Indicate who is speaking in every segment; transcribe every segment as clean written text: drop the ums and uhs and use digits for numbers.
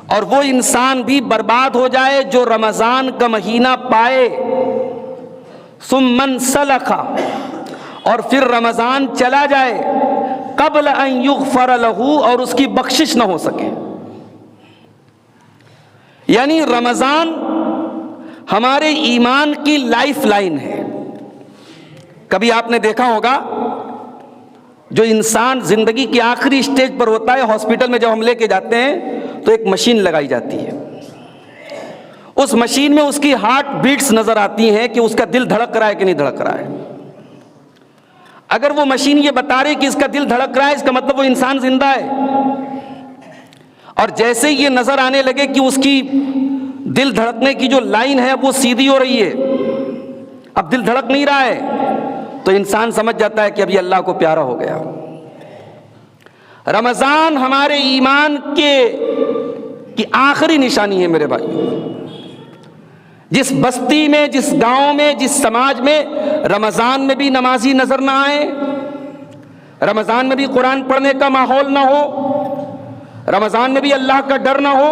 Speaker 1: اور وہ انسان بھی برباد ہو جائے جو رمضان کا مہینہ پائے، ثم انسلخ، اور پھر رمضان چلا جائے، قبل ان یغفر لہ، اور اس کی بخشش نہ ہو سکے۔ یعنی رمضان ہمارے ایمان کی لائف لائن ہے۔ کبھی آپ نے دیکھا ہوگا جو انسان زندگی کی آخری سٹیج پر ہوتا ہے، ہاسپٹل میں جب ہم لے کے جاتے ہیں تو ایک مشین لگائی جاتی ہے، اس مشین میں اس کی ہارٹ بیٹس نظر آتی ہیں کہ اس کا دل دھڑک رہا ہے کہ نہیں دھڑک رہا ہے۔ اگر وہ مشین یہ بتا رہی کہ اس کا دل دھڑک رہا ہے، اس کا مطلب وہ انسان زندہ ہے، اور جیسے یہ نظر آنے لگے کہ اس کی دل دھڑکنے کی جو لائن ہے اب وہ سیدھی ہو رہی ہے، اب دل دھڑک نہیں رہا ہے، تو انسان سمجھ جاتا ہے کہ اب یہ اللہ کو پیارا ہو گیا۔ رمضان ہمارے ایمان کی آخری نشانی ہے میرے بھائی۔ جس بستی میں، جس گاؤں میں، جس سماج میں رمضان میں بھی نمازی نظر نہ آئے، رمضان میں بھی قرآن پڑھنے کا ماحول نہ ہو، رمضان میں بھی اللہ کا ڈر نہ ہو،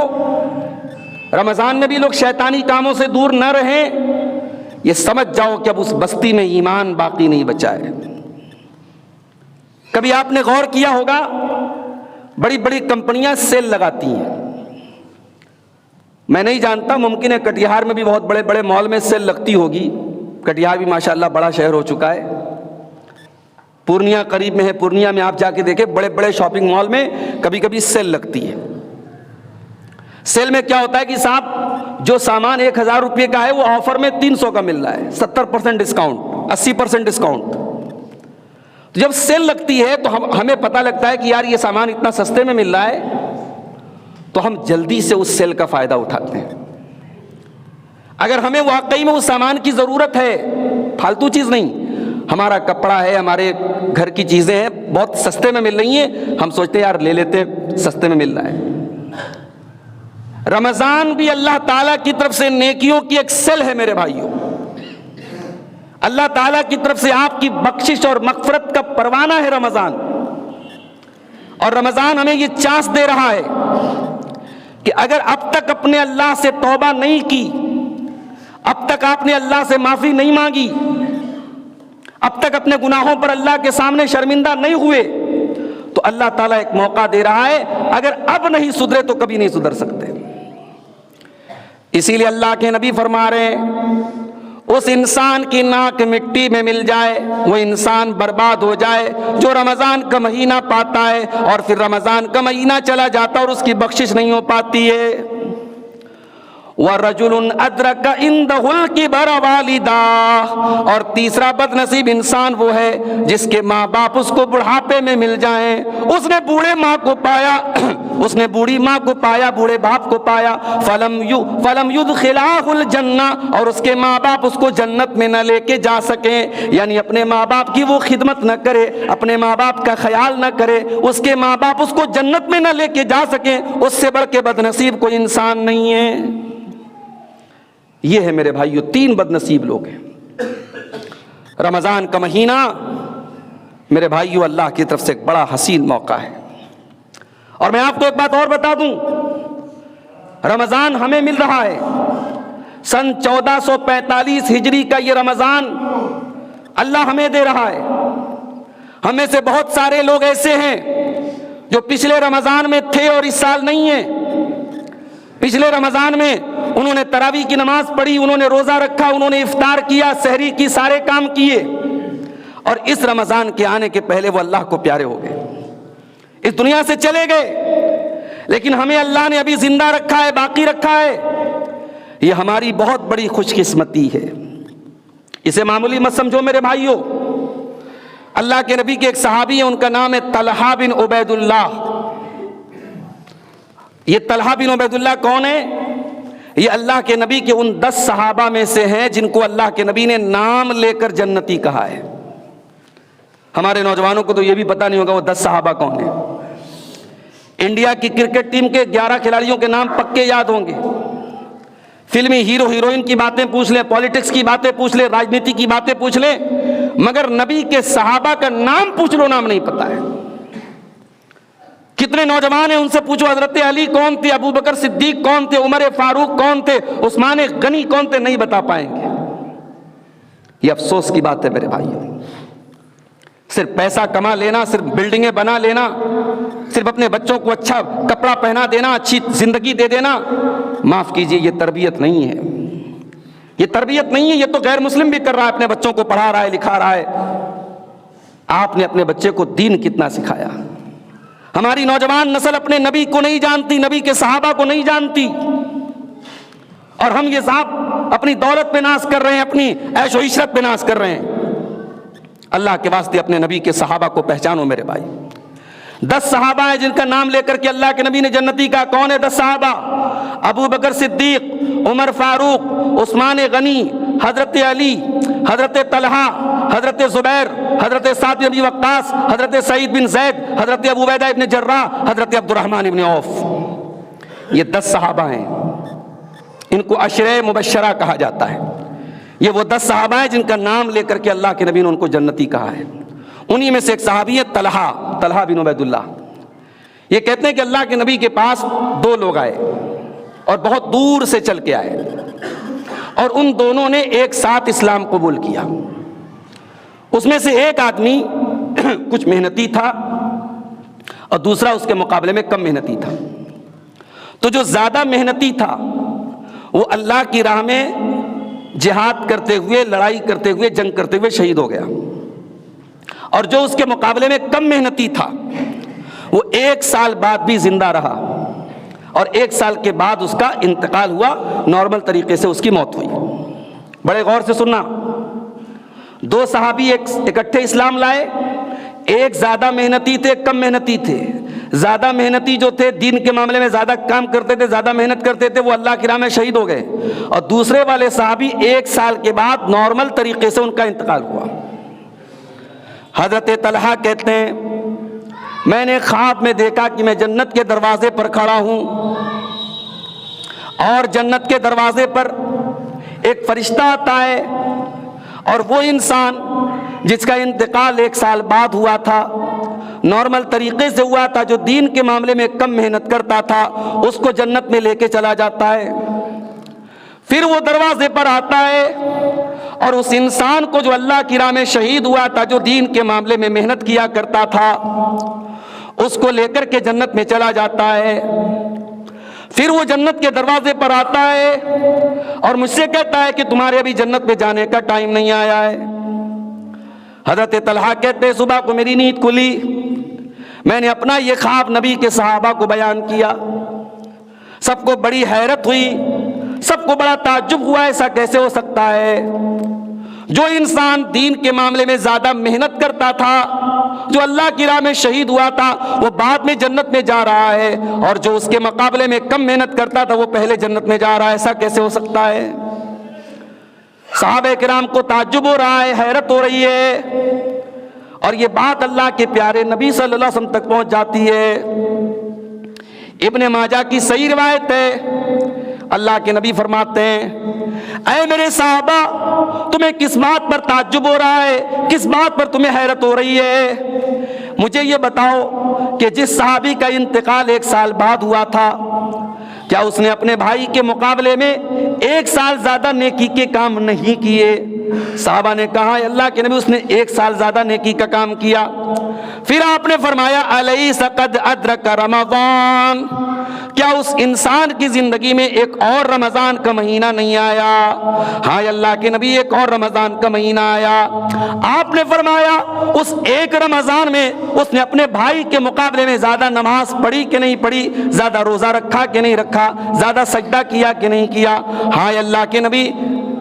Speaker 1: رمضان میں بھی لوگ شیطانی کاموں سے دور نہ رہیں، یہ سمجھ جاؤ کہ اب اس بستی میں ایمان باقی نہیں بچا ہے۔ کبھی آپ نے غور کیا ہوگا، بڑی بڑی کمپنیاں سیل لگاتی ہیں، میں نہیں جانتا، ممکن ہے کٹیہار میں بھی بہت بڑے بڑے مال میں سیل لگتی ہوگی، کٹیہار بھی ماشاءاللہ بڑا شہر ہو چکا ہے، پورنیہ قریب میں ہے، پورنیہ میں آپ جا کے دیکھیں بڑے بڑے شاپنگ مال میں کبھی کبھی سیل لگتی ہے۔ سیل میں کیا ہوتا ہے کہ صاحب جو سامان 1000 روپے کا ہے وہ آفر میں 300 کا مل رہا ہے، 70% ڈسکاؤنٹ، 80% ڈسکاؤنٹ۔ تو جب سیل لگتی ہے تو ہمیں پتہ لگتا ہے کہ یار یہ سامان اتنا سستے میں مل رہا ہے، تو ہم جلدی سے اس سیل کا فائدہ اٹھاتے ہیں۔ اگر ہمیں واقعی میں اس سامان کی ضرورت ہے، فالتو چیز نہیں، ہمارا کپڑا ہے، ہمارے گھر کی چیزیں ہیں، بہت سستے میں مل رہی ہیں، ہم سوچتے ہیں یار لے لیتے ہیں، سستے میں مل رہا ہے۔ رمضان بھی اللہ تعالیٰ کی طرف سے نیکیوں کی ایک سیل ہے میرے بھائیوں، اللہ تعالیٰ کی طرف سے آپ کی بخشش اور مغفرت کا پروانہ ہے رمضان۔ اور رمضان ہمیں یہ چانس دے رہا ہے کہ اگر اب تک اپنے اللہ سے توبہ نہیں کی، اب تک آپ نے اللہ سے معافی نہیں مانگی، اب تک اپنے گناہوں پر اللہ کے سامنے شرمندہ نہیں ہوئے، تو اللہ تعالیٰ ایک موقع دے رہا ہے، اگر اب نہیں سدھرے تو کبھی نہیں سدھر سکتے۔ اسی لیے اللہ کے نبی فرما رہے ہیں اس انسان کی ناک مٹی میں مل جائے وہ انسان برباد ہو جائے جو رمضان کا مہینہ پاتا ہے اور پھر رمضان کا مہینہ چلا جاتا اور اس کی بخشش نہیں ہو پاتی ہے۔ وَرَجُلٌ أَدْرَكَ عِنْدَهُ الْكِبَرَ وَالِدَاهُ، اور تیسرا بد نصیب انسان وہ ہے جس کے ماں باپ اس کو بڑھاپے میں مل جائیں، اس نے بوڑھے ماں کو پایا، اس نے بوڑھی ماں کو پایا، بوڑھے باپ کو پایا، فَلَمْ يُدْخِلَاهُ الْجَنَّةَ، اور اس کے ماں باپ اس کو جنت میں نہ لے کے جا سکیں، یعنی اپنے ماں باپ کی وہ خدمت نہ کرے، اپنے ماں باپ کا خیال نہ کرے، اس کے ماں باپ اس کو جنت میں نہ لے کے جا سکیں، اس سے بڑھ کے بد نصیب کوئی انسان نہیں ہے۔ یہ ہے میرے بھائیو 3 بد نصیب لوگ ہیں۔ رمضان کا مہینہ میرے بھائیو اللہ کی طرف سے ایک بڑا حسین موقع ہے، اور میں آپ کو ایک بات اور بتا دوں، رمضان ہمیں مل رہا ہے سن 1445 ہجری کا، یہ رمضان اللہ ہمیں دے رہا ہے۔ ہمیں سے بہت سارے لوگ ایسے ہیں جو پچھلے رمضان میں تھے اور اس سال نہیں ہیں۔ پچھلے رمضان میں انہوں نے تراویح کی نماز پڑھی، انہوں نے روزہ رکھا، انہوں نے افطار کیا، سحری کی، سارے کام کیے، اور اس رمضان کے آنے کے پہلے وہ اللہ کو پیارے ہو گئے، اس دنیا سے چلے گئے، لیکن ہمیں اللہ نے ابھی زندہ رکھا ہے، باقی رکھا ہے۔ یہ ہماری بہت بڑی خوش قسمتی ہے، اسے معمولی مت سمجھو میرے بھائیو۔ اللہ کے نبی کے ایک صحابی ہیں، ان کا نام ہے طلحہ بن عبید اللہ۔ یہ طلحہ بن عبید اللہ کون ہے؟ یہ اللہ کے نبی کے ان 10 صحابہ میں سے ہیں جن کو اللہ کے نبی نے نام لے کر جنتی کہا ہے۔ ہمارے نوجوانوں کو تو یہ بھی پتہ نہیں ہوگا وہ 10 صحابہ کون ہیں۔ انڈیا کی کرکٹ ٹیم کے 11 کھلاڑیوں کے نام پکے یاد ہوں گے، فلمی ہیرو ہیروئن کی باتیں پوچھ لیں، پالیٹکس کی باتیں پوچھ لیں، راجنیتی کی باتیں پوچھ لیں، مگر نبی کے صحابہ کا نام پوچھ لو، نام نہیں پتہ ہے۔ کتنے نوجوان ہیں، ان سے پوچھو حضرت علی کون تھے، ابو بکر صدیق کون تھے، عمر فاروق کون تھے، عثمان غنی کون تھے، نہیں بتا پائیں گے۔ یہ افسوس کی بات ہے میرے بھائیوں، صرف پیسہ کما لینا، صرف بلڈنگیں بنا لینا، صرف اپنے بچوں کو اچھا کپڑا پہنا دینا، اچھی زندگی دے دینا، معاف کیجئے یہ تربیت نہیں ہے، یہ تربیت نہیں ہے۔ یہ تو غیر مسلم بھی کر رہا ہے، اپنے بچوں کو پڑھا رہا ہے، لکھا رہا ہے۔ آپ نے اپنے بچے کو دین کتنا سکھایا؟ ہماری نوجوان نسل اپنے نبی کو نہیں جانتی، نبی کے صحابہ کو نہیں جانتی، اور ہم یہ صاحب اپنی دولت پہ ناز کر رہے ہیں، اپنی عیش و عشرت پہ ناز کر رہے ہیں۔ اللہ کے واسطے اپنے نبی کے صحابہ کو پہچانو میرے بھائی۔ 10 صحابہ ہیں جن کا نام لے کر کے اللہ کے نبی نے جنتی کہا۔ کون ہے 10 صحابہ؟ ابو بکر صدیق، عمر فاروق، عثمان غنی، حضرت علی، حضرت طلحہ، حضرت زبیر، حضرت سعد بن ابی وقاص، حضرت سعید بن زید، حضرت ابو عبیدہ ابن جراح، حضرت عبد الرحمن ابن عوف۔ یہ 10 صحابہ ہیں، ان کو عشرہ مبشرہ کہا جاتا ہے۔ یہ وہ 10 صحابہ ہیں جن کا نام لے کر کے اللہ کے نبی نے ان کو جنتی کہا ہے۔ انہی میں سے ایک صحابی ہے طلحہ بن عبید اللہ۔ یہ کہتے ہیں کہ اللہ کے نبی کے پاس 2 لوگ آئے اور بہت دور سے چل کے آئے، اور ان دونوں نے ایک ساتھ اسلام قبول کیا۔ اس میں سے ایک آدمی کچھ محنتی تھا اور دوسرا اس کے مقابلے میں کم محنتی تھا۔ تو جو زیادہ محنتی تھا وہ اللہ کی راہ میں جہاد کرتے ہوئے، لڑائی کرتے ہوئے، جنگ کرتے ہوئے شہید ہو گیا، اور جو اس کے مقابلے میں کم محنتی تھا وہ 1 سال بعد بھی زندہ رہا، اور 1 سال کے بعد اس کا انتقال ہوا، نارمل طریقے سے اس کی موت ہوئی۔ بڑے غور سے سننا، 2 صحابی اکٹھے اسلام لائے، ایک زیادہ محنتی تھے، کم محنتی تھے۔ زیادہ محنتی جو تھے، دین کے معاملے میں زیادہ کام کرتے تھے، زیادہ محنت کرتے تھے، وہ اللہ کی راہ میں شہید ہو گئے، اور دوسرے والے صحابی 1 سال کے بعد نارمل طریقے سے ان کا انتقال ہوا۔ حضرت طلحہ کہتے ہیں میں نے خواب میں دیکھا کہ میں جنت کے دروازے پر کھڑا ہوں، اور جنت کے دروازے پر ایک فرشتہ آتا ہے، اور وہ انسان جس کا انتقال 1 سال بعد ہوا تھا، نارمل طریقے سے ہوا تھا، جو دین کے معاملے میں کم محنت کرتا تھا، اس کو جنت میں لے کے چلا جاتا ہے۔ پھر وہ دروازے پر آتا ہے اور اس انسان کو جو اللہ کی راہ میں شہید ہوا تھا، جو دین کے معاملے میں محنت کیا کرتا تھا، اس کو لے کر کے جنت میں چلا جاتا ہے۔ پھر وہ جنت کے دروازے پر آتا ہے اور مجھ سے کہتا ہے کہ تمہارے ابھی جنت میں جانے کا ٹائم نہیں آیا ہے۔ حضرت طلحہ کہتے ہیں صبح کو میری نیند کھلی، میں نے اپنا یہ خواب نبی کے صحابہ کو بیان کیا، سب کو بڑی حیرت ہوئی، سب کو بڑا تعجب ہوا، ایسا کیسے ہو سکتا ہے؟ جو انسان دین کے معاملے میں زیادہ محنت کرتا تھا، جو اللہ کی راہ میں شہید ہوا تھا، وہ بعد میں جنت میں جا رہا ہے، اور جو اس کے مقابلے میں کم محنت کرتا تھا وہ پہلے جنت میں جا رہا ہے، ایسا کیسے ہو سکتا ہے؟ صحابہ کرام کو تعجب ہو رہا ہے، حیرت ہو رہی ہے، اور یہ بات اللہ کے پیارے نبی صلی اللہ علیہ وسلم تک پہنچ جاتی ہے۔ ابن ماجہ کی صحیح روایت ہے، اللہ کے نبی فرماتے ہیں اے میرے صحابہ، تمہیں کس بات پر تعجب ہو رہا ہے، کس بات پر تمہیں حیرت ہو رہی ہے؟ مجھے یہ بتاؤ کہ جس صحابی کا انتقال 1 سال بعد ہوا تھا، کیا اس نے اپنے بھائی کے مقابلے میں 1 سال زیادہ نیکی کے کام نہیں کیے؟ صحابہ نے کہا اے اللہ کے نبی، اس نے 1 سال زیادہ نیکی کا کام کیا۔ پھر آپ نے فرمایا الیس قد ادرک رمضان، کیا اس انسان کی زندگی میں ایک اور رمضان کا مہینہ نہیں آیا؟ ہاں اللہ کے نبی، ایک اور رمضان کا مہینہ آیا۔ آپ نے فرمایا اس ایک رمضان میں اس نے اپنے بھائی کے مقابلے میں زیادہ نماز پڑھی کہ نہیں پڑھی، زیادہ روزہ رکھا کہ نہیں رکھا، زیادہ سجدہ کیا کہ نہیں کیا؟ ہاں اللہ کے نبی،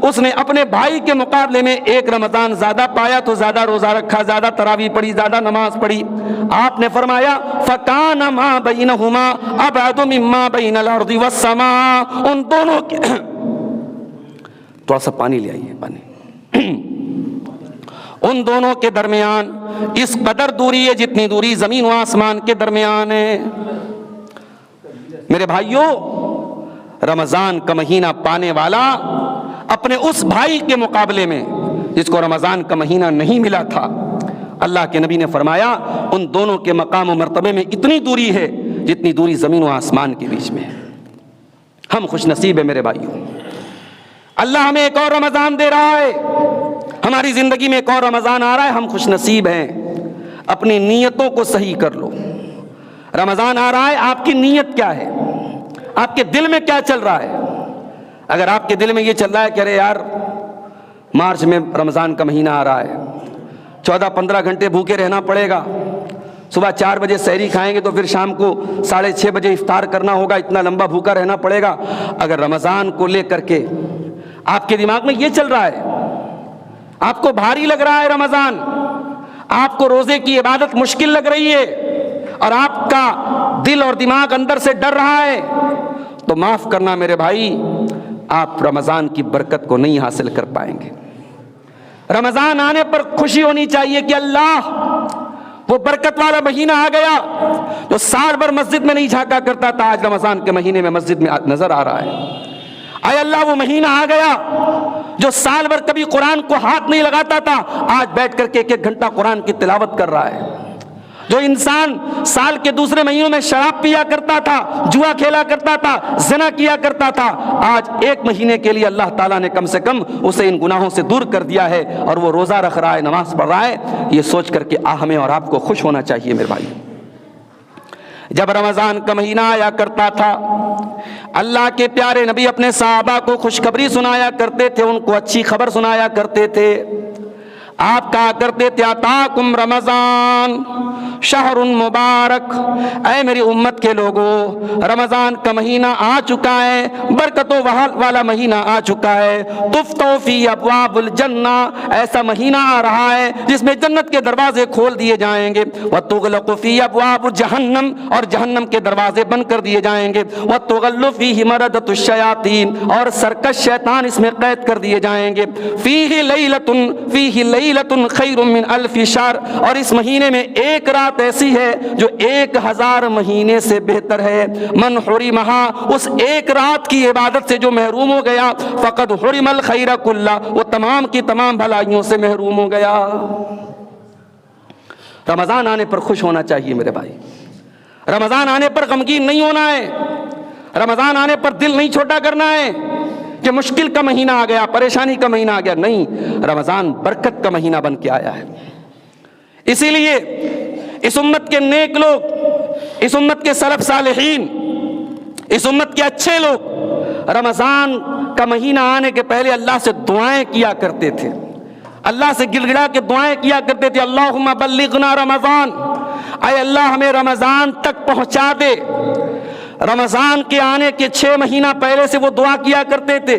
Speaker 1: اس نے اپنے بھائی کے مقابلے میں 1 رمضان زیادہ پایا تو زیادہ روزہ رکھا، زیادہ تراویح پڑھی، زیادہ نماز پڑھی۔ آپ نے فرمایا فَكَانَ مَا بَيْنَهُمَا أَبْعَدُ مِمَّا بَيْنَ الْأَرْضِ وَالسَّمَاءِ، ان دونوں کے تھوڑا سا پانی لے آئیے، پانی ان دونوں کے درمیان اس قدر دوری ہے جتنی دوری زمین و آسمان کے درمیان ہے۔ میرے بھائیوں، رمضان کا مہینہ پانے والا اپنے اس بھائی کے مقابلے میں جس کو رمضان کا مہینہ نہیں ملا تھا، اللہ کے نبی نے فرمایا ان دونوں کے مقام و مرتبے میں اتنی دوری ہے جتنی دوری زمین و آسمان کے بیچ میں ہے۔ ہم خوش نصیب ہیں میرے بھائیوں، اللہ ہمیں ایک اور رمضان دے رہا ہے، ہماری زندگی میں ایک اور رمضان آ رہا ہے، ہم خوش نصیب ہیں۔ اپنی نیتوں کو صحیح کر لو۔ رمضان آ رہا ہے، آپ کی نیت کیا ہے؟ آپ کے دل میں کیا چل رہا ہے؟ اگر آپ کے دل میں یہ چل رہا ہے کہ ارے یار مارچ میں رمضان کا مہینہ آ رہا ہے، 14-15 گھنٹے بھوکے رہنا پڑے گا، صبح 4 بجے سحری کھائیں گے تو پھر شام کو 6:30 بجے افطار کرنا ہوگا، اتنا لمبا بھوکا رہنا پڑے گا، اگر رمضان کو لے کر کے آپ کے دماغ میں یہ چل رہا ہے، آپ کو بھاری لگ رہا ہے رمضان، آپ کو روزے کی عبادت مشکل لگ رہی ہے اور آپ کا دل اور دماغ اندر سے ڈر رہا ہے، تو معاف کرنا میرے بھائی، آپ رمضان کی برکت کو نہیں حاصل کر پائیں گے۔ رمضان آنے پر خوشی ہونی چاہیے کہ اللہ وہ برکت والا مہینہ آ گیا جو سال بھر مسجد میں نہیں جھانکا کرتا تھا، آج رمضان کے مہینے میں مسجد میں نظر آ رہا ہے۔ اے اللہ وہ مہینہ آ گیا جو سال بھر کبھی قرآن کو ہاتھ نہیں لگاتا تھا، آج بیٹھ کر کے 1-1 گھنٹہ قرآن کی تلاوت کر رہا ہے۔ جو انسان سال کے دوسرے مہینوں میں شراب پیا کرتا تھا، جوا کھیلا کرتا تھا، زنا کیا کرتا تھا، آج 1 مہینے کے لیے اللہ تعالیٰ نے کم سے کم اسے ان گناہوں سے دور کر دیا ہے اور وہ روزہ رکھ رہا ہے، نماز پڑھ رہا ہے۔ یہ سوچ کر کے ہمیں اور آپ کو خوش ہونا چاہیے میرے بھائی۔ جب رمضان کا مہینہ آیا کرتا تھا، اللہ کے پیارے نبی اپنے صحابہ کو خوشخبری سنایا کرتے تھے، ان کو اچھی خبر سنایا کرتے تھے۔ آپ کہا کرتے تھے آتاکم رمضان شہر مبارک، اے میری امت کے لوگوں رمضان کا مہینہ آ چکا ہے، برکتوں والا مہینہ آ چکا ہے، تفتح فی ابواب الجنہ، ایسا مہینہ آ رہا ہے جس میں جنت کے دروازے کھول دیے جائیں گے، وتغلق فی ابواب جہنم، اور جہنم کے دروازے بند کر دیے جائیں گے، وتغل فیہ مردۃ الشیاطین، اور سرکش شیطان اس میں قید کر دیے جائیں گے، فیہ لیلۃ خیر من الف شہر، اور اس مہینے میں ایک رات ایسی ہے جو 1000 مہینے سے بہتر ہے، من حرمہا، اس ایک رات کی عبادت سے جو محروم ہو گیا، فقد حرم الخیر کلہ، وہ تمام کی تمام بھلائیوں سے محروم ہو گیا۔ رمضان آنے پر خوش ہونا چاہیے میرے بھائی، رمضان آنے پر غمگین نہیں ہونا ہے، رمضان آنے پر دل نہیں چھوٹا کرنا ہے کہ مشکل کا مہینہ آ گیا، پریشانی کا مہینہ آ گیا، نہیں، رمضان برکت کا مہینہ بن کے آیا ہے۔ اسی لیے اس امت کے نیک لوگ، اس امت کے سلف صالحین، اس امت کے اچھے لوگ رمضان کا مہینہ آنے کے پہلے اللہ سے دعائیں کیا کرتے تھے، اللہ سے گڑ گڑا کے دعائیں کیا کرتے تھے، اللہم بلغنا رمضان، اے اللہ ہمیں رمضان تک پہنچا دے۔ رمضان کے آنے کے 6 مہینہ پہلے سے وہ دعا کیا کرتے تھے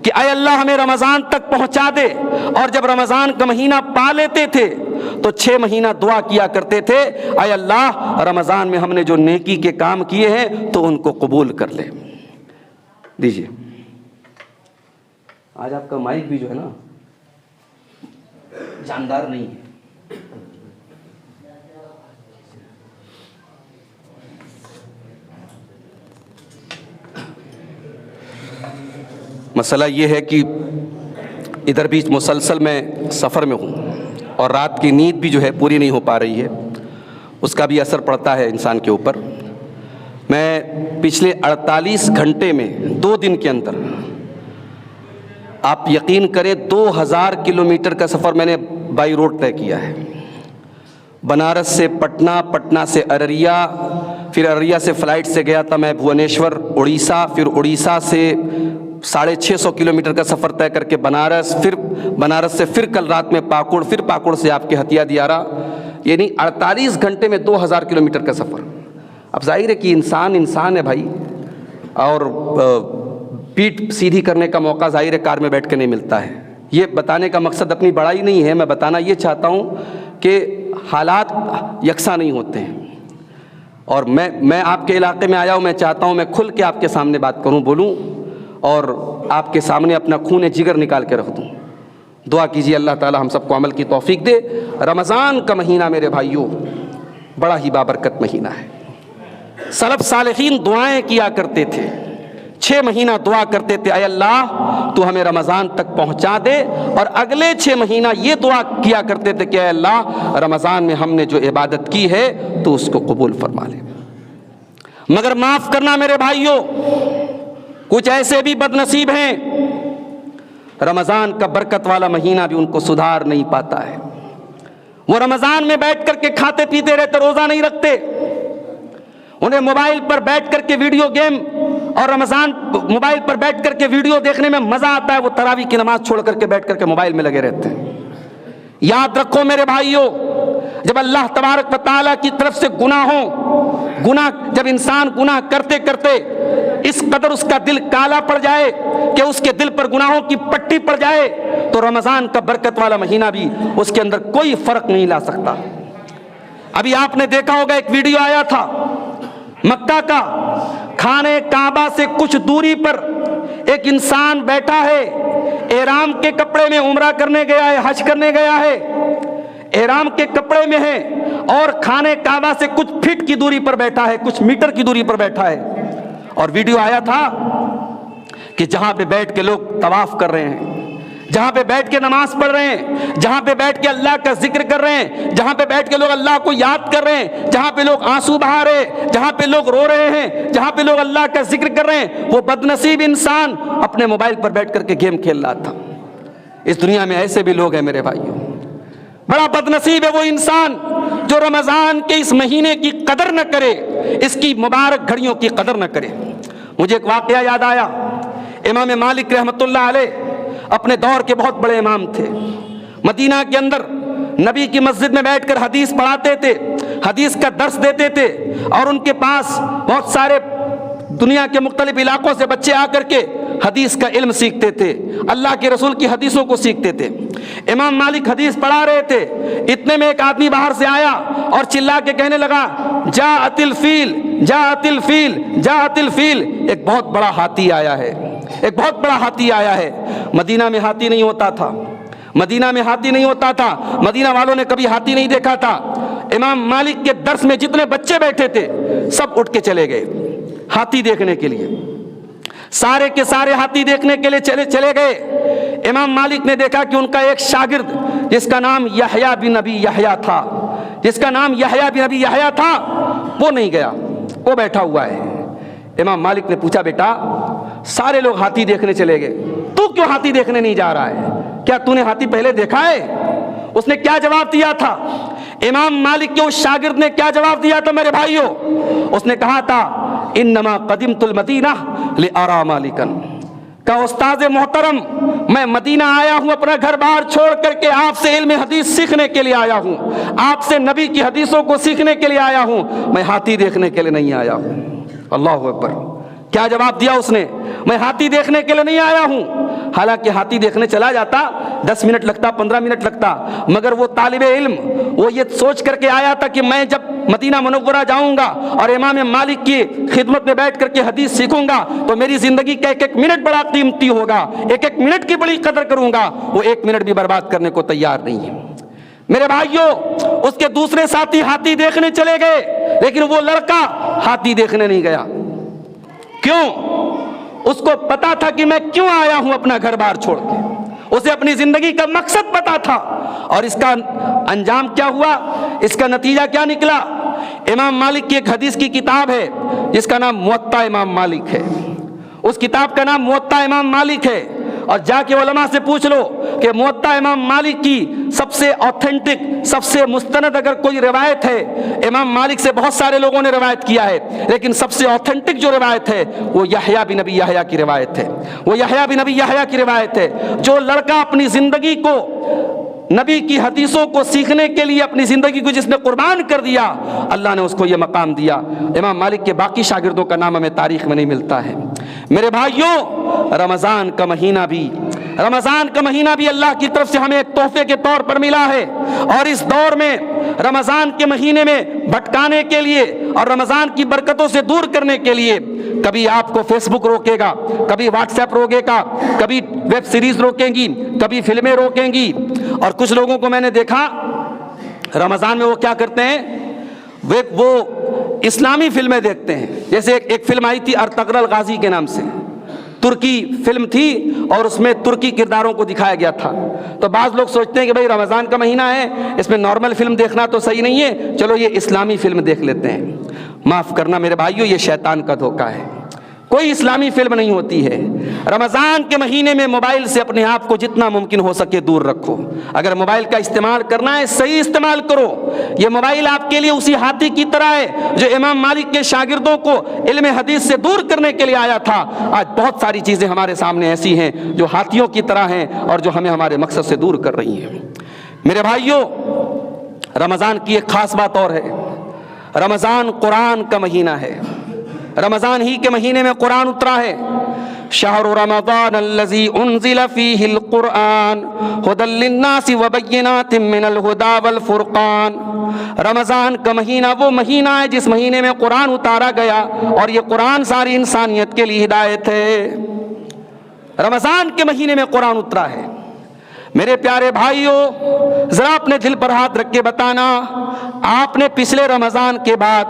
Speaker 1: کہ اے اللہ ہمیں رمضان تک پہنچا دے، اور جب رمضان کا مہینہ پا لیتے تھے تو 6 مہینہ دعا کیا کرتے تھے اے اللہ رمضان میں ہم نے جو نیکی کے کام کیے ہیں تو ان کو قبول کر لے۔ دیجیے آج آپ کا مائک بھی جو ہے نا جاندار نہیں ہے، مسئلہ یہ ہے کہ ادھر بھی مسلسل میں سفر میں ہوں اور رات کی نیند بھی جو ہے پوری نہیں ہو پا رہی ہے، اس کا بھی اثر پڑتا ہے انسان کے اوپر۔ میں پچھلے 48 گھنٹے میں 2 دن کے اندر آپ یقین کریں 2000 کلومیٹر کا سفر میں نے بائی روڈ طے کیا ہے، بنارس سے پٹنہ، پٹنہ سے ارریا، پھر ارریا سے فلائٹ سے گیا تھا میں بھونیشور اڑیسہ، پھر اڑیسہ سے 650 کلومیٹر کا سفر طے کر کے بنارس، پھر بنارس سے پھر کل رات میں پاکڑ، پھر پاکڑ سے آپ کے ہتھیا دیارہ، یعنی 48 گھنٹے میں 2000 کلومیٹر کا سفر۔ اب ظاہر ہے کہ انسان ہے بھائی، اور پیٹھ سیدھی کرنے کا موقع ظاہر ہے کار میں بیٹھ کے نہیں ملتا ہے۔ یہ بتانے کا مقصد اپنی بڑائی نہیں ہے، میں بتانا یہ چاہتا ہوں کہ حالات یکساں نہیں ہوتے ہیں، اور میں آپ کے علاقے میں آیا ہوں، میں چاہتا ہوں میں کھل کے آپ کے سامنے بات کروں، بولوں، اور آپ کے سامنے اپنا خون جگر نکال کے رکھ دوں۔ دعا کیجیے اللہ تعالی ہم سب کو عمل کی توفیق دے۔ رمضان کا مہینہ میرے بھائیوں بڑا ہی بابرکت مہینہ ہے۔ سلف صالحین دعائیں کیا کرتے تھے 6 مہینہ دعا کرتے تھے، اے اللہ تو ہمیں رمضان تک پہنچا دے، اور اگلے 6 مہینہ یہ دعا کیا کرتے تھے کہ اے اللہ رمضان میں ہم نے جو عبادت کی ہے تو اس کو قبول فرما لے۔ مگر معاف کرنا میرے بھائیوں، کچھ ایسے بھی بد نصیب ہیں رمضان کا برکت والا مہینہ بھی ان کو سدھار نہیں پاتا ہے۔ وہ رمضان میں بیٹھ کر کے کھاتے پیتے رہتے، روزہ نہیں رکھتے، انہیں موبائل پر بیٹھ کر کے ویڈیو گیم اور رمضان موبائل پر بیٹھ کر کے ویڈیو دیکھنے میں مزہ آتا ہے، وہ تراویح کی نماز چھوڑ کر کے بیٹھ کر کے موبائل میں لگے رہتے ہیں۔ یاد رکھو میرے بھائیوں، جب اللہ تبارک و تعالیٰ کی طرف سے گناہ جب انسان گناہ کرتے کرتے اس قدر اس کا دل کالا پڑ جائے کہ اس کے دل پر گناہوں کی پٹی پڑ جائے، تو رمضان کا برکت والا مہینہ بھی اس کے اندر کوئی فرق نہیں لا سکتا۔ ابھی آپ نے دیکھا ہوگا ایک ویڈیو آیا تھا مکہ کا، خانے کعبہ سے کچھ دوری پر ایک انسان بیٹھا ہے، احرام کے کپڑے میں عمرہ کرنے گیا ہے، حج کرنے گیا ہے، احرام کے کپڑے میں ہے اور خانے کعبہ سے کچھ فٹ کی دوری پر بیٹھا ہے، کچھ میٹر کی دوری پر بیٹھا ہے، اور ویڈیو آیا تھا کہ جہاں پہ بیٹھ کے لوگ طواف کر رہے ہیں، جہاں پہ بیٹھ کے نماز پڑھ رہے ہیں، جہاں پہ بیٹھ کے اللہ کا ذکر کر رہے ہیں، جہاں پہ بیٹھ کے لوگ اللہ کو یاد کر رہے ہیں، جہاں پہ لوگ آنسو بہا رہے ہیں، جہاں پہ لوگ رو رہے ہیں، جہاں پہ لوگ اللہ کا ذکر کر رہے ہیں، وہ بد نصیب انسان اپنے موبائل پر بیٹھ کر کے گیم کھیل رہا تھا۔ اس دنیا میں ایسے بھی لوگ ہیں میرے بھائیوں، بڑا بد نصیب ہے وہ انسان جو رمضان کے اس مہینے کی قدر نہ کرے، اس کی مبارک گھڑیوں کی قدر نہ کرے۔ مجھے ایک واقعہ یاد آیا، امام مالک رحمۃ اللہ علیہ اپنے دور کے بہت بڑے امام تھے، مدینہ کے اندر نبی کی مسجد میں بیٹھ کر حدیث پڑھاتے تھے، حدیث کا درس دیتے تھے، اور ان کے پاس بہت سارے دنیا کے مختلف علاقوں سے بچے آ کر کے حدیث کا علم سیکھتے تھے، اللہ کے رسول کی حدیثوں کو سیکھتے تھے۔ امام مالک حدیث پڑھا رہے تھے، اتنے میں ایک آدمی باہر سے آیا اور چلا کے کہنے لگا جاءت الفیل جاءت الفیل جاءت الفیل، ایک بہت بڑا ہاتھی آیا ہے، ایک بہت بڑا ہاتھی آیا ہے۔ مدینہ میں ہاتھی نہیں ہوتا تھا، مدینہ میں ہاتھی نہیں ہوتا تھا، مدینہ والوں نے کبھی ہاتھی نہیں دیکھا تھا۔ امام مالک کے درس میں جتنے بچے بیٹھے تھے سب اٹھ کے چلے گئے ہاتھی دیکھنے کے لیے، سارے کے سارے ہاتھی دیکھنے کے لیے چلے گئے۔ امام مالک نے دیکھا کہ ان کا ایک شاگرد جس کا نام یحییٰ بن ابی یحییٰ تھا، جس کا نام یحییٰ بن ابی یحییٰ تھا، وہ نہیں گیا، وہ بیٹھا ہوا ہے۔ امام مالک نے پوچھا بیٹا سارے لوگ ہاتھی دیکھنے چلے گئے، تو کیوں ہاتھی دیکھنے نہیں جا رہا ہے؟ کیا تو نے ہاتھی پہلے دیکھا ہے؟ اس نے کیا جواب دیا تھا؟ امام مالک کے اس شاگرد نے کیا جواب دیا تھا میرے بھائیوں؟ اس نے کہا تھا انما قدمت المدینہ لارا مالکن، کہ استاد محترم میں مدینہ آیا ہوں، اپنا گھر بار چھوڑ کر کے آپ سے علم حدیث سیکھنے کے لیے آیا ہوں، آپ سے نبی کی حدیثوں کو سیکھنے کے لیے آیا ہوں، میں ہاتھی دیکھنے کے لیے نہیں آیا ہوں۔ اللہ اکبر، کیا جواب دیا اس نے؟ میں ہاتھی دیکھنے کے لیے نہیں آیا ہوں۔ حالانکہ ہاتھی دیکھنے چلا جاتا 10 منٹ لگتا، 15 منٹ لگتا، مگر وہ طالب علم وہ یہ سوچ کر کے آیا تھا کہ میں جب مدینہ منورہ جاؤں گا اور امام مالک کی خدمت میں بیٹھ کر کے حدیث سیکھوں گا تو میری زندگی کا ایک ایک منٹ بڑا قیمتی ہوگا، ایک ایک منٹ کی بڑی قدر کروں گا، وہ 1 منٹ بھی برباد کرنے کو تیار نہیں ہے۔ میرے بھائیوں، اس کے دوسرے ساتھی ہاتھی دیکھنے چلے گئے، لیکن وہ لڑکا ہاتھی دیکھنے نہیں گیا۔ کیوں؟ اس کو پتا تھا کہ میں کیوں آیا ہوں اپنا گھر بار چھوڑ کے، اسے اپنی زندگی کا مقصد پتا تھا، اور اس کا انجام کیا ہوا، اس کا نتیجہ کیا نکلا؟ امام مالک کی ایک حدیث کی کتاب ہے جس کا نام موطا امام مالک ہے، اس کتاب کا نام موطا امام مالک ہے، اور جا کے علماء سے پوچھ لو کہ موطا امام مالک کی سب سے اوتھینٹک، سب سے مستند اگر کوئی روایت ہے، امام مالک سے بہت سارے لوگوں نے روایت کیا ہے، لیکن سب سے اوتھینٹک جو روایت ہے وہ یحییٰ بن ابی یحییٰ کی روایت ہے، وہ یحییٰ بن ابی یحییٰ کی روایت ہے۔ جو لڑکا اپنی زندگی کو نبی کی حدیثوں کو سیکھنے کے لیے اپنی زندگی کو جس نے قربان کر دیا، اللہ نے اس کو یہ مقام دیا۔ امام مالک کے باقی شاگردوں کا نام ہمیں تاریخ میں نہیں ملتا ہے۔ میرے بھائیوں، رمضان کا مہینہ بھی اللہ کی طرف سے ہمیں ایک تحفے کے طور پر ملا ہے، اور اس دور میں رمضان کے مہینے میں بھٹکانے کے لیے اور رمضان کی برکتوں سے دور کرنے کے لیے کبھی آپ کو فیس بک روکے گا، کبھی واٹس ایپ روکے گا، کبھی ویب سیریز روکیں گی، کبھی فلمیں روکیں گی، اور کچھ لوگوں کو میں نے دیکھا رمضان میں وہ کیا کرتے ہیں، وہ اسلامی فلمیں دیکھتے ہیں۔ جیسے ایک فلم آئی تھی ارطغرل غازی کے نام سے، ترکی فلم تھی اور اس میں ترکی کرداروں کو دکھایا گیا تھا. تو بعض لوگ سوچتے ہیں کہ بھائی رمضان کا مہینہ ہے, اس میں نارمل فلم دیکھنا تو صحیح نہیں ہے, چلو یہ اسلامی فلم دیکھ لیتے ہیں. معاف کرنا میرے بھائیوں, یہ شیطان کا دھوکہ ہے. کوئی اسلامی فلم نہیں ہوتی ہے. رمضان کے مہینے میں موبائل سے اپنے آپ کو جتنا ممکن ہو سکے دور رکھو. اگر موبائل کا استعمال کرنا ہے صحیح استعمال کرو. یہ موبائل آپ کے لیے اسی ہاتھی کی طرح ہے جو امام مالک کے شاگردوں کو علم حدیث سے دور کرنے کے لیے آیا تھا. آج بہت ساری چیزیں ہمارے سامنے ایسی ہیں جو ہاتھیوں کی طرح ہیں اور جو ہمیں ہمارے مقصد سے دور کر رہی ہیں. میرے بھائیوں, رمضان کی ایک خاص بات اور ہے. رمضان قرآن کا مہینہ ہے. رمضان ہی کے مہینے میں قرآن اترا ہے. شہر رمضان الذی انزل فیہ القرآن ھدی للناس وبینات من الھدی والفرقان. رمضان کا مہینہ وہ مہینہ ہے جس مہینے میں قرآن اتارا گیا اور یہ قرآن ساری انسانیت کے لیے ہدایت ہے. رمضان کے مہینے میں قرآن اترا ہے. میرے پیارے بھائیوں, ذرا اپنے دل پر ہاتھ رکھ کے بتانا, آپ نے پچھلے رمضان کے بعد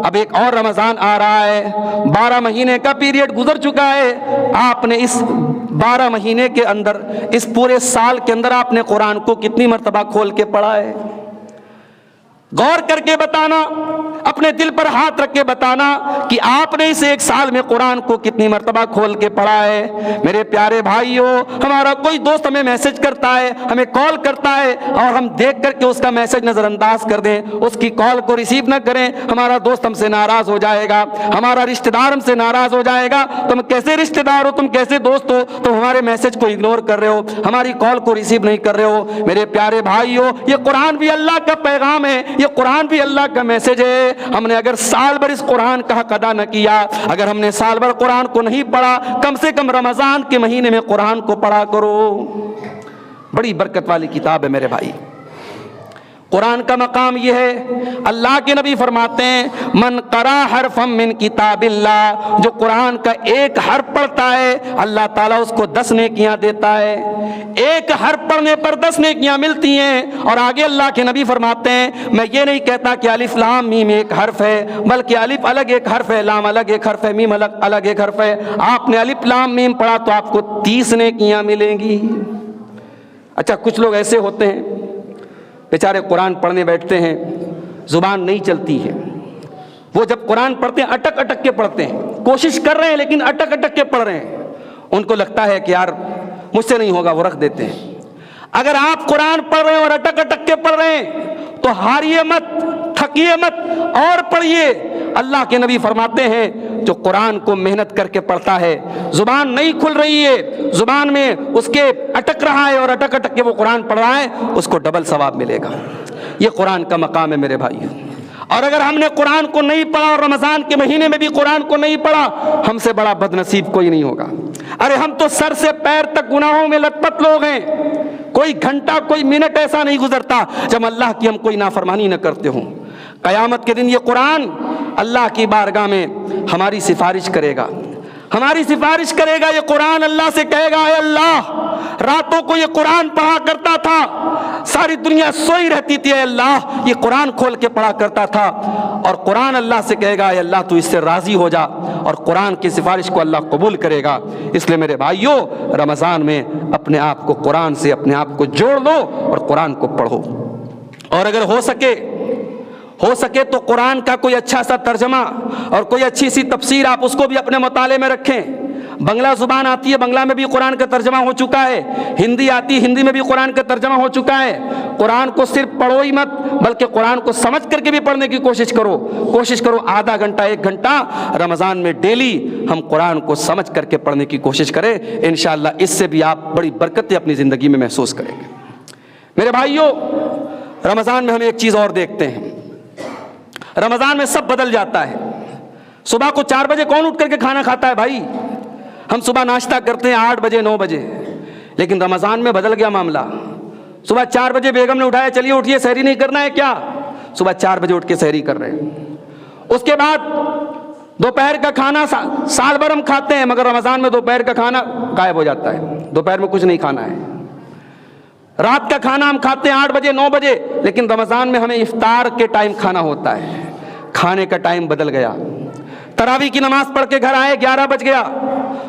Speaker 1: اب ایک اور رمضان آ رہا ہے. 12 مہینے کا پیریڈ گزر چکا ہے. آپ نے اس 12 مہینے کے اندر, اس پورے سال کے اندر آپ نے قرآن کو کتنی مرتبہ کھول کے پڑھا ہے؟ غور کر کے بتانا, اپنے دل پر ہاتھ رکھ کے بتانا کہ آپ نے اس ایک سال میں قرآن کو کتنی مرتبہ کھول کے پڑھا ہے. میرے پیارے بھائیوں, ہمارا کوئی دوست ہمیں میسج کرتا ہے, ہمیں کال کرتا ہے اور ہم دیکھ کر کے اس کا میسج نظر انداز کر دیں, اس کی کال کو ریسیو نہ کریں, ہمارا دوست ہم سے ناراض ہو جائے گا, ہمارا رشتہ دار ہم سے ناراض ہو جائے گا. تم کیسے رشتہ دار ہو, تم کیسے دوست ہو, تم ہمارے میسج کو اگنور کر رہے ہو, ہماری کال کو ریسیو نہیں کر رہے ہو. میرے پیارے بھائیوں, یہ قرآن بھی اللہ کا پیغام ہے, یہ قرآن بھی اللہ کا میسج ہے. ہم نے اگر سال بھر اس قرآن کا حق ادا نہ کیا, اگر ہم نے سال بھر قرآن کو نہیں پڑھا, کم سے کم رمضان کے مہینے میں قرآن کو پڑھا کرو. بڑی برکت والی کتاب ہے میرے بھائی. قرآن کا مقام یہ ہے, اللہ کے نبی فرماتے ہیں من قرأ حرفا من کتاب اللہ, جو قرآن کا ایک حرف پڑھتا ہے اللہ تعالیٰ اس کو 10 نیکیاں دیتا ہے. ایک حرف پڑھنے پر 10 نیکیاں ملتی ہیں. اور آگے اللہ کے نبی فرماتے ہیں میں یہ نہیں کہتا کہ الف لام میم ایک حرف ہے, بلکہ الف الگ ایک حرف ہے, لام الگ ایک حرف ہے, میم الگ ایک حرف ہے. آپ نے الف لام میم پڑھا تو آپ کو 30 نیکیاں ملیں گی. اچھا, کچھ لوگ ایسے ہوتے ہیں بیچارے قرآن پڑھنے بیٹھتے ہیں, زبان نہیں چلتی ہے. وہ جب قرآن پڑھتے ہیں اٹک اٹک کے پڑھتے ہیں, کوشش کر رہے ہیں لیکن اٹک اٹک کے پڑھ رہے ہیں. ان کو لگتا ہے کہ یار مجھ سے نہیں ہوگا, وہ رکھ دیتے ہیں. اگر آپ قرآن پڑھ رہے ہیں اور اٹک اٹک کے پڑھ رہے ہیں تو ہاریے مت, تھکیے مت, اور پڑھیے. اللہ کے نبی فرماتے ہیں جو قرآن کو محنت کر کے پڑھتا ہے, زبان نہیں کھل رہی ہے, زبان میں اس کے اٹک رہا ہے اور اٹک اٹک کے وہ قرآن پڑھ رہا ہے, اس کو ڈبل ثواب ملے گا. یہ قرآن کا مقام ہے میرے بھائیوں. اور اگر ہم نے قرآن کو نہیں پڑھا اور رمضان کے مہینے میں بھی قرآن کو نہیں پڑھا, ہم سے بڑا بد نصیب کوئی نہیں ہوگا. ارے ہم تو سر سے پیر تک گناہوں میں لت پت لوگ ہیں. کوئی گھنٹہ کوئی منٹ ایسا نہیں گزرتا جب اللہ کی ہم کوئی نافرمانی نہ کرتے ہوں. قیامت کے دن یہ قرآن اللہ کی بارگاہ میں ہماری سفارش کرے گا, ہماری سفارش کرے گا. یہ قرآن اللہ سے کہے گا اے اللہ, راتوں کو یہ قرآن پڑھا کرتا تھا, ساری دنیا سوئی رہتی تھی, اے اللہ یہ قرآن کھول کے پڑھا کرتا تھا. اور قرآن اللہ سے کہے گا اے اللہ تو اس سے راضی ہو جا, اور قرآن کی سفارش کو اللہ قبول کرے گا. اس لیے میرے بھائیوں, رمضان میں اپنے آپ کو قرآن سے اپنے آپ کو جوڑ لو اور قرآن کو پڑھو. اور اگر ہو سکے تو قرآن کا کوئی اچھا سا ترجمہ اور کوئی اچھی سی تفسیر آپ اس کو بھی اپنے مطالعے میں رکھیں. بنگلہ زبان آتی ہے, بنگلہ میں بھی قرآن کا ترجمہ ہو چکا ہے. ہندی آتی, ہندی میں بھی قرآن کا ترجمہ ہو چکا ہے. قرآن کو صرف پڑھو ہی مت, بلکہ قرآن کو سمجھ کر کے بھی پڑھنے کی کوشش کرو. آدھا گھنٹہ 1 گھنٹہ رمضان میں ڈیلی ہم قرآن کو سمجھ کر کے پڑھنے کی کوشش کریں. انشاءاللہ اس سے بھی آپ بڑی برکتیں اپنی زندگی میں محسوس کریں گے. میرے بھائیوں, رمضان میں ہم ایک چیز اور دیکھتے ہیں, رمضان میں سب بدل جاتا ہے. صبح کو 4 بجے کون اٹھ کر کے کھانا کھاتا ہے بھائی؟ ہم صبح ناشتہ کرتے ہیں 8 بجے 9 بجے, لیکن رمضان میں بدل گیا معاملہ. صبح 4 بجے بیگم نے اٹھایا, چلیے اٹھیے, سحری نہیں کرنا ہے کیا؟ صبح 4 بجے اٹھ کے سحری کر رہے ہیں. اس کے بعد دوپہر کا کھانا سال بھر ہم کھاتے ہیں, مگر رمضان میں دوپہر کا کھانا غائب ہو جاتا ہے. دوپہر میں کچھ نہیں کھانا ہے. رات کا کھانا ہم کھاتے ہیں 8 بجے 9 بجے, لیکن رمضان میں ہمیں افطار کے ٹائم کھانا ہوتا ہے. کھانے کا ٹائم بدل گیا. تراویح کی نماز پڑھ کے گھر آئے 11 بج گیا,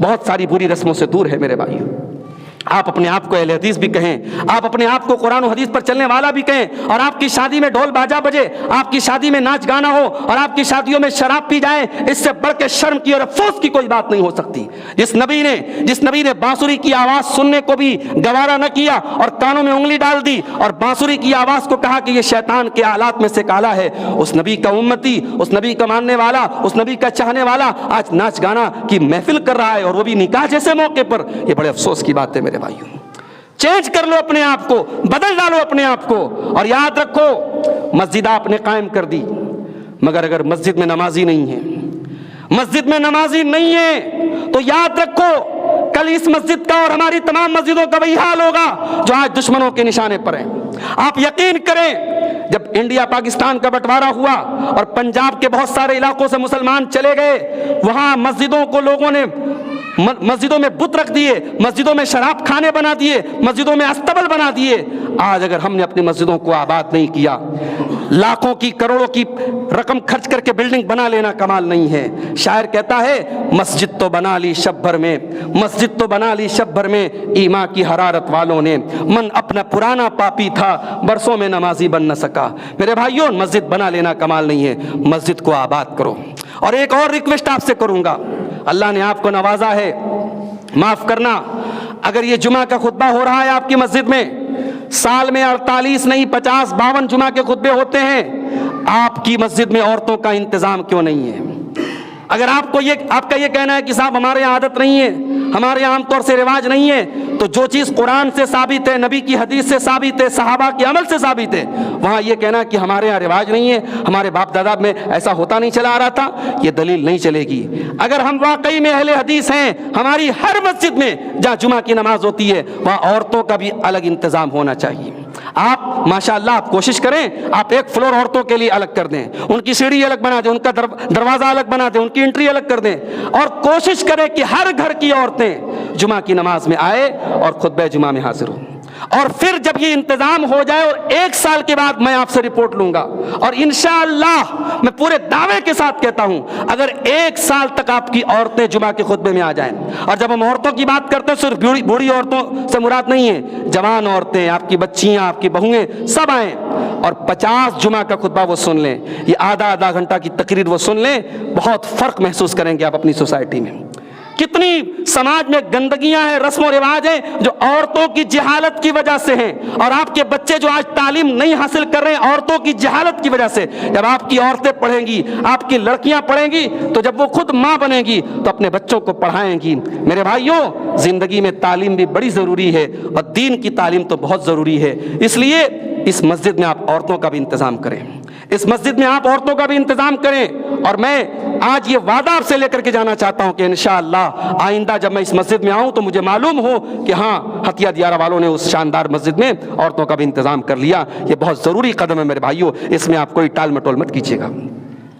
Speaker 1: بہت ساری بری رسموں سے دور ہے میرے بھائیوں. آپ اپنے آپ کو اہل حدیث بھی کہیں, آپ اپنے آپ کو قرآن و حدیث پر چلنے والا بھی کہیں, اور آپ کی شادی میں ڈھول باجا بجے, آپ کی شادی میں ناچ گانا ہو, اور آپ کی شادیوں میں شراب پی جائے, اس سے بڑھ کے شرم کی اور افسوس کی کوئی بات نہیں ہو سکتی. جس نبی نے بانسری کی آواز سننے کو بھی گوارا نہ کیا اور کانوں میں انگلی ڈال دی اور بانسری کی آواز کو کہا کہ یہ شیطان کے آلات میں سے کالا ہے, اس نبی کا امتی, اس نبی کا ماننے والا, اس نبی کا چاہنے والا آج ناچ گانا کی محفل کر رہا ہے, اور وہ بھی نکاح جیسے موقع پر. یہ بڑے افسوس کی بات ہے میرے بھائیوں. چینج کر لو اپنے آپ کو, بدل ڈالو اپنے آپ کو, اور یاد رکھو مسجد آپ نے قائم کر دی, مگر اگر مسجد میں نمازی نہیں ہے تو یاد رکھو کل اس مسجد کا اور ہماری تمام مسجدوں کا وہی حال ہوگا جو آج دشمنوں کے نشانے پر ہیں. آپ یقین کریں, جب انڈیا پاکستان کا بٹوارا ہوا اور پنجاب کے بہت سارے علاقوں سے مسلمان چلے گئے, وہاں مسجدوں کو لوگوں نے مسجدوں میں بت رکھ دیے, مسجدوں میں شراب خانے بنا دیے, مسجدوں میں استبل بنا دیے. آج اگر ہم نے اپنی مسجدوں کو آباد نہیں کیا, لاکھوں کی کروڑوں کی رقم خرچ کر کے بلڈنگ بنا لینا کمال نہیں ہے. شاعر کہتا ہے مسجد تو بنا لی شب بھر میں ایمان کی حرارت والوں نے, من اپنا پرانا پاپی تھا برسوں میں نمازی بن نہ سکا. میرے بھائیوں, مسجد بنا لینا کمال نہیں ہے, مسجد کو آباد کرو. اور ایک اور ریکویسٹ آپ سے کروں گا, اللہ نے آپ کو نوازا ہے, معاف کرنا, اگر یہ جمعہ کا خطبہ ہو رہا ہے آپ کی مسجد میں, سال میں 48 نہیں 50-52 جمعہ کے خطبے ہوتے ہیں, آپ کی مسجد میں عورتوں کا انتظام کیوں نہیں ہے؟ اگر آپ کا یہ کہنا ہے کہ صاحب ہمارے یہاں عادت نہیں ہے, ہمارے عام طور سے رواج نہیں ہے, تو جو چیز قرآن سے ثابت ہے, نبی کی حدیث سے ثابت ہے, صحابہ کے عمل سے ثابت ہے, وہاں یہ کہنا کہ ہمارے یہاں رواج نہیں ہے, ہمارے باپ دادا میں ایسا ہوتا نہیں چلا آ رہا تھا, یہ دلیل نہیں چلے گی. اگر ہم واقعی میں اہل حدیث ہیں, ہماری ہر مسجد میں جہاں جمعہ کی نماز ہوتی ہے وہاں عورتوں کا بھی الگ انتظام ہونا چاہیے. آپ ماشاءاللہ آپ کوشش کریں, آپ ایک فلور عورتوں کے لیے الگ کر دیں, ان کی سیڑھی الگ بنا دیں, ان کا دروازہ الگ بنا دیں, ان کی انٹری الگ کر دیں, اور کوشش کریں کہ ہر گھر کی عورتیں جمعہ کی نماز میں آئے اور خطبہ جمعہ میں حاضر ہوں. اور پھر جب یہ انتظام ہو جائے اور 1 سال کے بعد میں آپ سے رپورٹ لوں گا, اور انشاءاللہ میں پورے دعوے کے ساتھ کہتا ہوں اگر 1 سال تک آپ کی عورتیں جمعہ کے خطبے میں آ جائیں, اور جب ہم عورتوں کی بات کرتے ہیں صرف بوڑھی عورتوں سے مراد نہیں ہے, جوان عورتیں, آپ کی بچیاں, آپ کی بہویں سب آئیں اور 50 جمعہ کا خطبہ وہ سن لیں, یہ آدھا گھنٹہ کی تقریر وہ سن لیں, بہت فرق محسوس کریں گے آپ اپنی سوسائٹی میں. کتنی سماج میں گندگیاں ہیں, رسم و رواج ہیں جو عورتوں کی جہالت کی وجہ سے ہیں, اور آپ کے بچے جو آج تعلیم نہیں حاصل کر رہے ہیں عورتوں کی جہالت کی وجہ سے. جب آپ کی عورتیں پڑھیں گی, آپ کی لڑکیاں پڑھیں گی, تو جب وہ خود ماں بنیں گی تو اپنے بچوں کو پڑھائیں گی. میرے بھائیوں, زندگی میں تعلیم بھی بڑی ضروری ہے, اور دین کی تعلیم تو بہت ضروری ہے. اس لیے اس مسجد میں آپ عورتوں کا بھی انتظام کریں, اس مسجد میں آپ عورتوں کا بھی انتظام کریں. اور میں آج یہ وعدہ آپ سے لے کر کے جانا چاہتا ہوں کہ انشاءاللہ آئندہ جب میں اس مسجد میں آؤں تو مجھے معلوم ہو کہ ہاں حتیہ دیارہ والوں نے اس شاندار مسجد میں عورتوں کا بھی انتظام کر لیا. یہ بہت ضروری قدم ہے میرے بھائیوں, اس میں آپ کوئی ٹال مٹول مت کیجیے گا,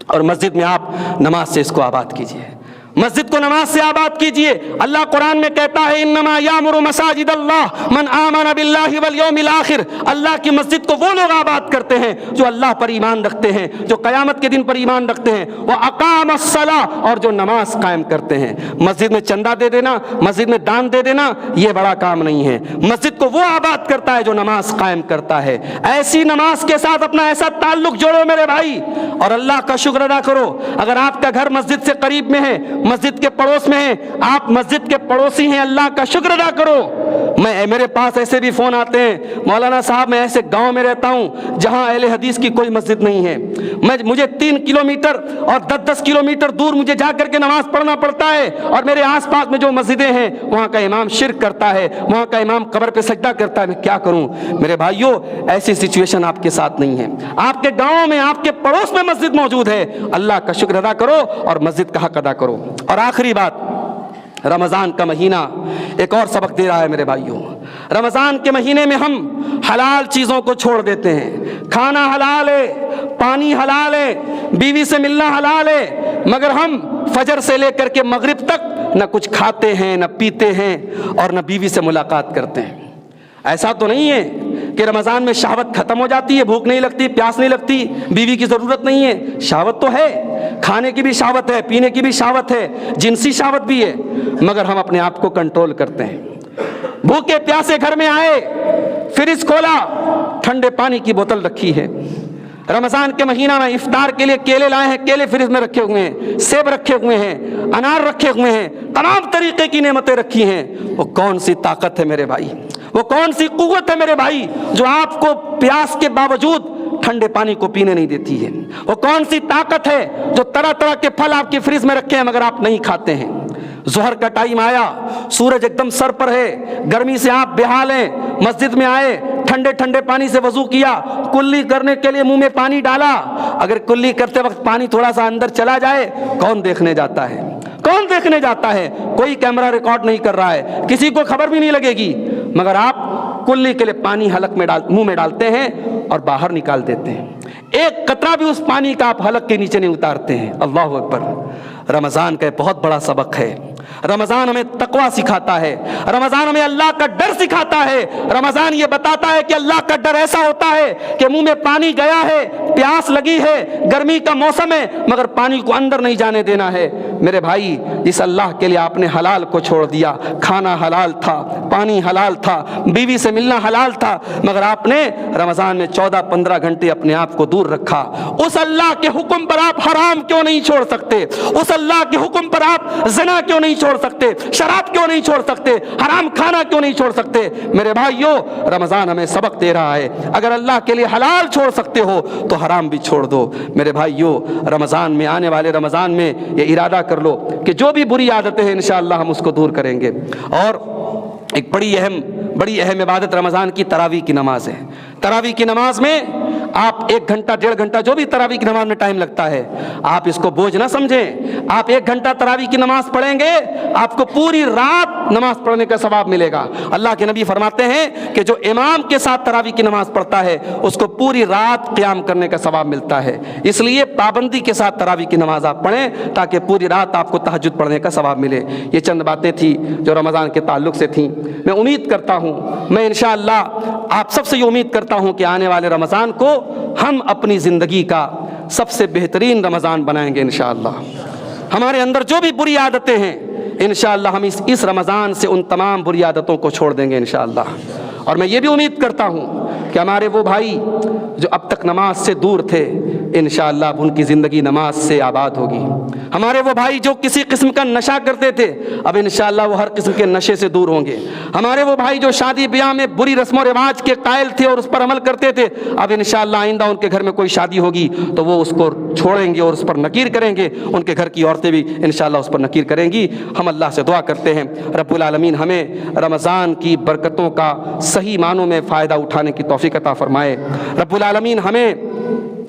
Speaker 1: اور مسجد میں آپ نماز سے اس کو آباد کیجیے, مسجد کو نماز سے آباد کیجئے. اللہ قرآن میں کہتا ہے انما یامر مساجد اللہ من آمن باللہ والیوم الآخر. اللہ کی مسجد کو وہ لوگ آباد کرتے ہیں جو اللہ پر ایمان رکھتے ہیں, جو قیامت کے دن پر ایمان رکھتے ہیں, واقام الصلاۃ, اور جو نماز قائم کرتے ہیں. مسجد میں چندہ دے دینا, مسجد میں دان دے دینا یہ بڑا کام نہیں ہے. مسجد کو وہ آباد کرتا ہے جو نماز قائم کرتا ہے. ایسی نماز کے ساتھ اپنا ایسا تعلق جوڑو میرے بھائی, اور اللہ کا شکر ادا کرو. اگر آپ کا گھر مسجد سے قریب میں ہے, مسجد کے پڑوس میں ہیں, آپ مسجد کے پڑوسی ہیں, اللہ کا شکر ادا کرو. میرے پاس ایسے بھی فون آتے ہیں, مولانا صاحب میں ایسے گاؤں میں رہتا ہوں جہاں اہل حدیث کی کوئی مسجد نہیں ہے, مجھے 3 کلومیٹر اور 10 کلومیٹر دور مجھے جا کر کے نماز پڑھنا پڑتا ہے, اور میرے آس پاس میں جو مسجدیں ہیں وہاں کا امام شرک کرتا ہے, وہاں کا امام قبر پہ سجدہ کرتا ہے. میں کیا کروں میرے بھائیوں, ایسی سچویشن آپ کے ساتھ نہیں ہے. آپ کے گاؤں میں, آپ کے پڑوس میں مسجد موجود ہے, اللہ کا شکر ادا کرو اور مسجد کا حق ادا کرو. اور آخری بات, رمضان کا مہینہ ایک اور سبق دے رہا ہے میرے بھائیوں. رمضان کے مہینے میں ہم حلال چیزوں کو چھوڑ دیتے ہیں. کھانا حلال ہے, پانی حلال ہے, بیوی سے ملنا حلال ہے, مگر ہم فجر سے لے کر کے مغرب تک نہ کچھ کھاتے ہیں, نہ پیتے ہیں, اور نہ بیوی سے ملاقات کرتے ہیں. ایسا تو نہیں ہے کہ رمضان میں شہوت ختم ہو جاتی ہے, بھوک نہیں لگتی, پیاس نہیں لگتی, بیوی کی ضرورت نہیں ہے. شہوت تو ہے, کھانے کی بھی شہوت ہے, پینے کی بھی شہوت ہے, جنسی شہوت بھی ہے, مگر ہم اپنے آپ کو کنٹرول کرتے ہیں. بھوکے پیاسے گھر میں آئے, فریج کھولا, ٹھنڈے پانی کی بوتل رکھی ہے. رمضان کے مہینہ میں افطار کے لیے کیلے لائے ہیں, کیلے فریج میں رکھے ہوئے ہیں, سیب رکھے ہوئے ہیں, انار رکھے ہوئے ہیں, تمام طریقے کی نعمتیں رکھی ہیں. وہ کون سی طاقت ہے میرے بھائی, وہ کون سی قوت ہے میرے بھائی, جو آپ کو پیاس کے باوجود ٹھنڈے پانی کو پینے نہیں دیتی ہے؟ وہ کون سی طاقت ہے جو طرح طرح کے پھل آپ کے فریج میں رکھے ہیں مگر آپ نہیں کھاتے ہیں؟ ظہر کا ٹائم آیا, سورج ایک دم سر پر ہے, گرمی سے آپ بےحال ہیں, مسجد میں آئے, ٹھنڈے ٹھنڈے پانی سے وضو کیا, کلی کرنے کے لیے منہ میں پانی ڈالا. اگر کلی کرتے وقت پانی تھوڑا سا اندر چلا جائے, کون دیکھنے جاتا ہے؟ کون دیکھنے جاتا ہے؟ کوئی کیمرہ ریکارڈ نہیں کر رہا ہے, کسی کو خبر بھی نہیں لگے گی, مگر آپ کلی کے لیے پانی حلق میں منہ میں ڈالتے ہیں اور باہر نکال دیتے ہیں. ایک قطرہ بھی اس پانی کا آپ حلق کے نیچے نہیں اتارتے ہیں. اللہ اکبر. رمضان کا بہت بڑا سبق ہے. رمضان ہمیں تقویٰ سکھاتا ہے, رمضان ہمیں اللہ کا ڈر سکھاتا ہے. رمضان یہ بتاتا ہے کہ اللہ کا ڈر ایسا ہوتا ہے کہ منہ میں پانی گیا ہے, پیاس لگی ہے, گرمی کا موسم ہے, مگر پانی کو اندر نہیں جانے دینا ہے. میرے بھائی, جس اللہ کے لیے آپ نے حلال کو چھوڑ دیا, کھانا حلال تھا, پانی حلال تھا, بیوی سے ملنا حلال تھا, مگر آپ نے رمضان میں 14-15 گھنٹے اپنے آپ کو دور رکھا. اس اللہ کے حکم پر آپ حرام کیوں نہیں چھوڑ سکتے؟ اس اللہ کے حکم پر آپ زنا کیوں نہیں چھوڑ سکتے؟ شراب کیوں نہیں چھوڑ سکتے؟ حرام کھانا کیوں نہیں چھوڑ سکتے؟ میرے بھائیو, رمضان ہمیں سبق دے رہا ہے. اگر اللہ کے لیے حلال چھوڑ سکتے ہو تو حرام بھی چھوڑ دو. میرے بھائیو, رمضان میں, آنے والے رمضان میں یہ ارادہ کر لو کہ جو بھی بری عادتیں ہیں انشاءاللہ ہم اس کو دور کریں گے. اور ایک بڑی اہم عبادت رمضان کی تراویح کی نماز ہے. تراویح کی نماز میں آپ 1 گھنٹہ 1.5 گھنٹہ جو بھی تراویح کی نماز میں ٹائم لگتا ہے, آپ اس کو بوجھ نہ سمجھیں. آپ 1 گھنٹہ تراویح کی نماز پڑھیں گے, آپ کو پوری رات نماز پڑھنے کا ثواب ملے گا. اللہ کے نبی فرماتے ہیں کہ جو امام کے ساتھ تراویح کی نماز پڑھتا ہے اس کو پوری رات قیام کرنے کا ثواب ملتا ہے. اس لیے پابندی کے ساتھ تراویح کی نماز آپ پڑھیں تاکہ پوری رات آپ کو تہجد پڑھنے کا ثواب ملے. یہ چند باتیں تھیں جو رمضان کے تعلق سے تھیں. میں امید کرتا ہوں, میں انشاءاللہ آپ سب سے یہ امید کرتا ہوں کہ آنے والے رمضان کو ہم اپنی زندگی کا سب سے بہترین رمضان بنائیں گے انشاءاللہ. ہمارے اندر جو بھی بری عادتیں ہیں انشاءاللہ ہم اس رمضان سے ان تمام بری عادتوں کو چھوڑ دیں گے انشاءاللہ. اور میں یہ بھی امید کرتا ہوں کہ ہمارے وہ بھائی جو اب تک نماز سے دور تھے انشاءاللہ اب ان کی زندگی نماز سے آباد ہوگی. ہمارے وہ بھائی جو کسی قسم کا نشہ کرتے تھے اب انشاءاللہ وہ ہر قسم کے نشے سے دور ہوں گے. ہمارے وہ بھائی جو شادی بیاہ میں بری رسم و رواج کے قائل تھے اور اس پر عمل کرتے تھے اب انشاءاللہ آئندہ ان کے گھر میں کوئی شادی ہوگی تو وہ اس کو چھوڑیں گے اور اس پر نکیر کریں گے. ان کے گھر کی عورتیں بھی انشاءاللہ اس پر نکیر کریں گی. ہم اللہ سے دعا کرتے ہیں رب العالمین ہمیں رمضان کی برکتوں کا صحیح معنوں میں فائدہ اٹھانے کی توفیق عطا فرمائے. رب العالمین ہمیں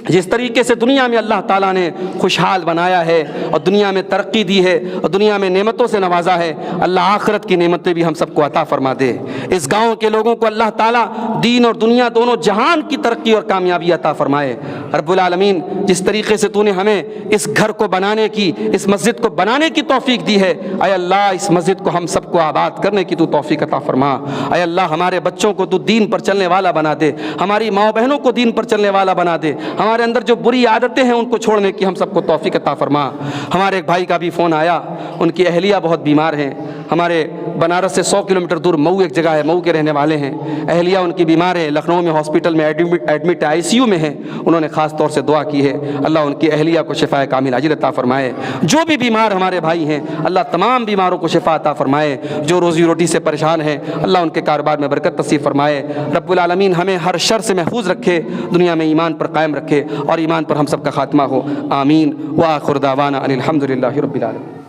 Speaker 1: جس طریقے سے دنیا میں اللہ تعالیٰ نے خوشحال بنایا ہے اور دنیا میں ترقی دی ہے اور دنیا میں نعمتوں سے نوازا ہے, اللہ آخرت کی نعمتیں بھی ہم سب کو عطا فرما دے. اس گاؤں کے لوگوں کو اللہ تعالیٰ دین اور دنیا دونوں جہان کی ترقی اور کامیابی عطا فرمائے. رب العالمین جس طریقے سے تو نے ہمیں اس گھر کو بنانے کی, اس مسجد کو بنانے کی توفیق دی ہے, اے اللہ اس مسجد کو ہم سب کو آباد کرنے کی تو توفیق عطا فرما. اے اللہ ہمارے بچوں کو تو دین پر چلنے والا بنا دے, ہماری ماں بہنوں کو دین پر چلنے والا بنا دے, ہمارے اندر جو بری عادتیں ہیں ان کو چھوڑنے کی ہم سب کو توفیق عطا فرما. ہمارے ایک بھائی کا بھی فون آیا, ان کی اہلیہ بہت بیمار ہیں. ہمارے بنارس سے 100 کلومیٹر دور مئو ایک جگہ ہے, مئو کے رہنے والے ہیں. اہلیہ ان کی بیمار ہے, لکھنؤ میں ہاسپٹل میں ایڈمٹ ICU میں ہیں. انہوں نے خاص طور سے دعا کی ہے اللہ ان کی اہلیہ کو شفا کامل عاجل عطا فرمائے. جو بھی بیمار ہمارے بھائی ہیں اللہ تمام بیماروں کو شفا عطا فرمائے. جو روزی روٹی سے پریشان ہیں اللہ ان کے کاروبار میں برکت نصیب فرمائے. رب العالمین ہمیں ہر شر سے محفوظ رکھے, دنیا میں ایمان پر قائم رکھے اور ایمان پر ہم سب کا خاتمہ ہو. آمین. وآخر دعوانا ان الحمد للہ رب العالمین.